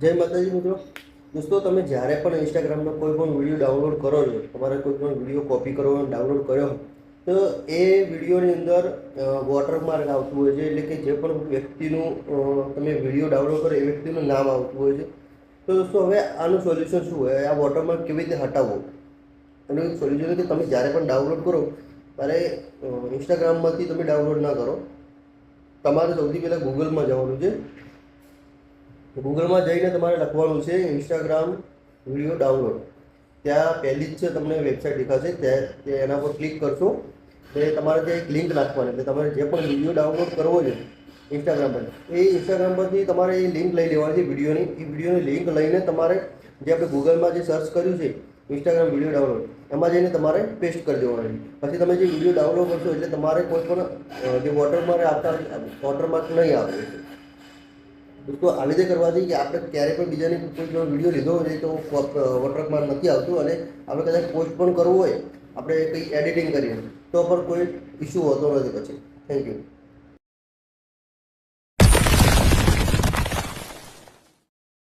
જય માતાજી મિત્રો. દોસ્તો, તમે જ્યારે પણ ઇન્સ્ટાગ્રામનો કોઈ પણ વિડીયો ડાઉનલોડ કરો છો, તમારે કોઈ પણ વિડીયો કોપી કરવો ડાઉનલોડ કર્યો તો એ વિડીયોની અંદર વોટરમાર્ક આવતું હોય છે. એટલે કે જે પણ વ્યક્તિનું તમે વિડીયો ડાઉનલોડ કરો એ વ્યક્તિનું નામ આવતું હોય છે. તો દોસ્તો, હવે આનું સોલ્યુશન શું હોય? આ વોટરમાર્ક કેવી રીતે હટાવવો? એનું એક સોલ્યુશન છે કે તમે જ્યારે પણ ડાઉનલોડ કરો ત્યારે ઇન્સ્ટાગ્રામમાંથી તમે ડાઉનલોડ ના કરો. તમારે સૌથી પહેલાં ગૂગલમાં જવાનું છે. ગૂગલમાં જઈને તમારે લખવાનું છે ઇન્સ્ટાગ્રામ વિડીયો ડાઉનલોડ. ત્યાં પહેલી જ છે તમને વેબસાઇટ દેખાશે, ત્યાં એના પર ક્લિક કરશો એટલે તમારે ત્યાં એક લિંક નાખવાની. એટલે તમારે જે પણ વિડીયો ડાઉનલોડ કરવો છે ઇન્સ્ટાગ્રામ પર, એ ઇન્સ્ટાગ્રામ પરથી તમારે એ લિંક લઈ લેવાની છે વિડીયોની. એ વિડીયોની લિંક લઈને તમારે જે આપણે ગૂગલમાં જે સર્ચ કર્યું છે ઇન્સ્ટાગ્રામ વિડીયો ડાઉનલોડ, એમાં જઈને તમારે પેસ્ટ કરી દેવાનું. પછી તમે જે વિડીયો ડાઉનલોડ કરશો એટલે તમારે કોઈ પણ જે વોટરમાર્ક આવતા વોટરમાર્ક નહીં આવે. દોસ્તો, આવી રીતે કરવાથી કે આપણે ક્યારેય પણ બીજાની કોઈ વિડીયો લીધો હોય તો વોટરમાર્ક નથી આવતું, અને આપણે કદાચ પોસ્ટ પણ કરવું હોય આપણે કંઈ એડિટિંગ કરીએ તો પણ કોઈ ઇસ્યુ હોતો નથી પછી. Thank you.